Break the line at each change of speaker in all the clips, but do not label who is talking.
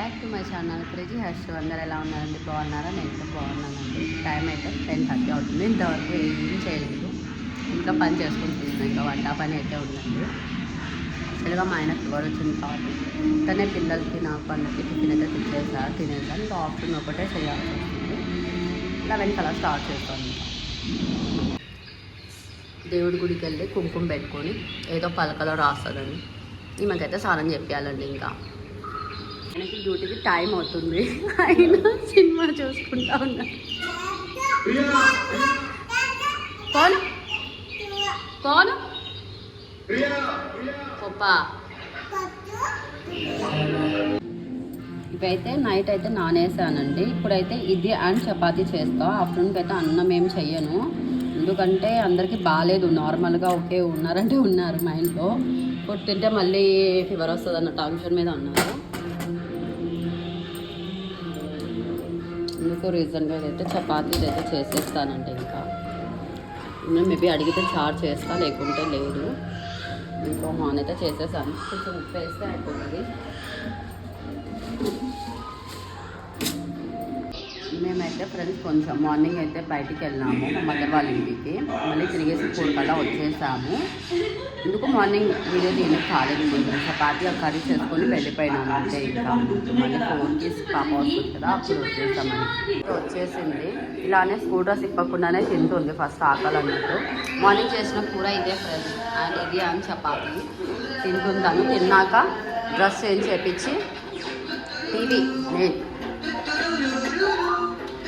Back to my channel crazy Harsh. అందరూ ఎలా ఉన్నారండి? బాగున్నారా? నేనైతే బాగున్నానండి. టైం అయితే 10:30 అవుతుంది. ఇంతవరకు ఏం చేయలేదు, ఇంకా పని చేసుకుంటున్నాను. ఇంకా వంట పని అయితే ఉందండి. యాక్చువల్గా మా ఆయనకు ఫీవర్ వచ్చింది కాబట్టి తనే పిల్లలకి నాకు అందరికీ టిఫిన్ అయితే తినేసాను. ఇంకా ఆఫ్టర్నూన్ ఒకటే చేయాల్సి వస్తుంది. 11 కల్లా స్టార్ట్ చేస్తాను. దేవుడి గుడికి వెళ్ళి కుంకుమ పెట్టుకొని ఏదో పలకలో రాస్తుందండి. ఈమెకైతే స్నానం చెప్పాలండి. ఇంకా ఆయనకి డ్యూటీకి టైం అవుతుంది, అయినా సినిమా చూసుకుంటా ఉన్నా. కోను కోను పప్పా. ఇవైతే నైట్ అయితే నానేసానండి. ఇప్పుడైతే ఇది అండ్ చపాతీ చేస్తా. ఆఫ్టర్నూన్కి అయితే అన్నం ఏం చెయ్యను, ఎందుకంటే అందరికీ బాగాలేదు. నార్మల్గా ఓకే ఉన్నారంటే ఉన్నారు. మా ఇంట్లో ఫుడ్ తింటే మళ్ళీ ఫీవర్ వస్తుంది అన్న టెన్షన్ మీద ఉన్నారు. ఎందుకు రీజన్గా అయితే చపాతీలు అయితే చేసేస్తానండి. ఇంకా మేబీ అడిగితే చార్జ్ చేస్తా, లేకుంటే లేదు. ఇంకో హాన్ అయితే చేసేసాను. కొంచెం ఉప్పు వేస్తే అయిపోతుంది. మేమైతే ఫ్రెండ్స్ కొంచెం మార్నింగ్ అయితే బయటికి వెళ్ళినాము మా మదర్ వాళ్ళ ఇంటికి. మళ్ళీ తిరిగేసి 4 కల్లా వచ్చేసాము. ఎందుకు మార్నింగ్ వీడియో దీనికి కాలేదు. కొంచెం చపాతీ కర్రీ చేసుకొని వెళ్ళిపోయినాము అంటే. ఇంకా మళ్ళీ 4కి పాప వస్తుంది కదా, అప్పుడు వచ్చేసామని. వచ్చేసింది. ఇలానే స్కూల్ డ్రెస్ ఇప్పకుండానే తింటుంది ఫస్ట్ ఆకలి అన్నట్టు. మార్నింగ్ చేసిన కూర ఇదే ఫ్రెండ్స్, అండ్ ఇది అని చపాతీ తింటుందాను. తిన్నాక డ్రెస్ చేంజ్ చేయించి టీవీ నేను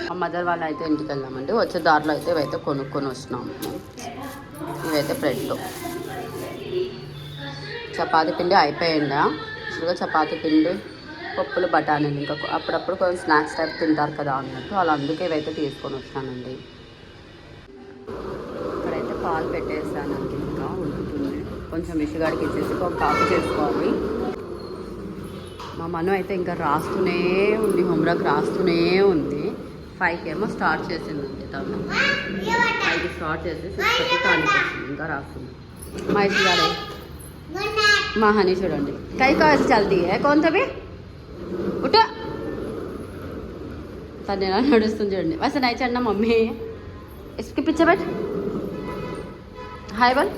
మా మదర్ వాళ్ళు అయితే ఇంటికి వెళ్ళామండి. వచ్చే దారిలో అయితే ఇవైతే కొనుక్కొని వస్తున్నాము. ఇవైతే బ్రెడ్లో చపాతీ పిండి అయిపోయిందా. యాక్చువల్గా చపాతీ పిండి పప్పులు బఠానీలు ఇంకా అప్పుడప్పుడు కొంచెం స్నాక్స్ టైప్ తింటారు కదా అన్నట్టు, అలా అందుకే ఇవైతే తీసుకొని వచ్చానండి. ఇక్కడైతే పాలు పెట్టేసానండి. ఇంకా ఉంటుంది, కొంచెం మిషగాడికి ఇచ్చేసి ఒక కాఫీ చేసుకోవాలి. మా మను అయితే ఇంకా రాస్తూనే ఉంది, హోంవర్క్ రాస్తూనే ఉంది. 5కి ఏమో స్టార్ట్ చేసిందండి. తను 5కి స్టార్ట్ చేసి 6కి కానీ వచ్చింది. ఇంకా రాస్తుంది. మా ఇసుగాడే మా హనీ చూడండి, కై కాసి చల్తీ హే కొంతవి ఉట తను ఎలా నడుస్తుంది చూడండి. వస్తే నైచండి మమ్మీ ఇసుకి పిచ్చబెట్ హాయ్ బల్.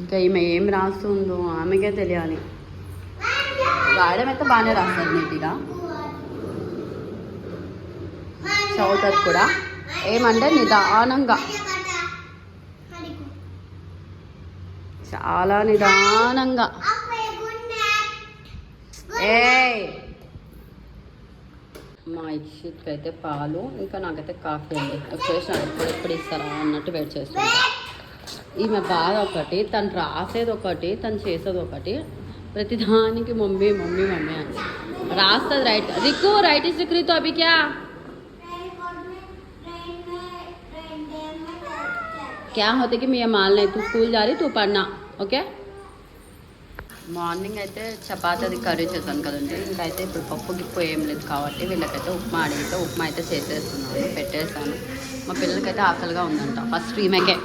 ఇంకా ఈమె ఏం రాస్తుందో ఆమెకే తెలియాలి. రాయడం అయితే బాగానే రాస్తారు నీట్గా, చదువుతుంది కూడా. ఏమంటే నిదానంగా, చాలా నిదానంగా. మా ఇక్షిత్కి అయితే పాలు, ఇంకా నాకైతే కాఫీ అండి. వచ్చేసి ఎప్పుడు ఇస్తారా అన్నట్టు వెయిట్ చేస్తుంది. ఈమె బాధ ఒకటి, తను రాసేది ఒకటి, తను చేసేది ఒకటి. ప్రతిదానికి మమ్మీ మమ్మీ మమ్మీ అని రాస్తుంది. రైట్ రిక్కు రైట్ ఇస్ రిక్రీతో అభి క్యా क्या होते कि मैं माल नहीं, तू स्कूल जा रही, तू पढ़ना ఓకే. మార్నింగ్ అయితే చపాతీ అది కర్రీ చేశాను కదండి. ఇంకా అయితే ఇప్పుడు పప్పు గిప్పు ఏం లేదు కాబట్టి వీళ్ళకైతే ఉప్మా అడిగితే ఉప్మా అయితే చేసేస్తున్నాను, పెట్టేసాను. మా పిల్లలకైతే ఆకలిగా ఉందంట. ఫస్ట్ ఈమెకే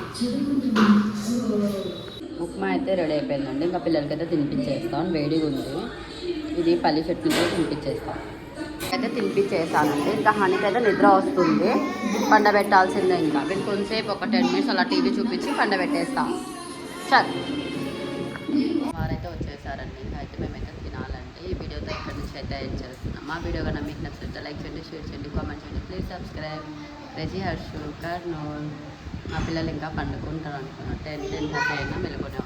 ఉప్మా అయితే రెడీ అయిపోయిందండి. ఇంకా పిల్లలకైతే తినిపించేస్తాను, వేడిగా ఉంది. ఇది పల్లి చట్నీతో తినిపించేస్తాను. అయితే తినిపించేసానండి. ఇంకా హనీకి అయితే నిద్ర వస్తుంది, పండబెట్టాల్సిందే. ఇంకా వీళ్ళు కొంచెంసేపు ఒక 10 మినిట్స్ అలా టీవీ చూపించి పండబెట్టేస్తాం. సరే వారైతే వచ్చేసారండి. ఇంకా అయితే మేమైతే తినాలండి. ఈ వీడియోతో ఇక్కడి నుంచి అయితే ఎండ్ చేస్తున్నాం. మా వీడియో కన్నా మీకు నచ్చితే లైక్ చేయండి, షేర్ చేయండి, కామెంట్ చేయండి. Please subscribe. Crazy Harsh Kurnool. మా పిల్లలు ఇంకా పండుకుంటారు అనుకున్నాను. 10:30 అయినా మెలుగునే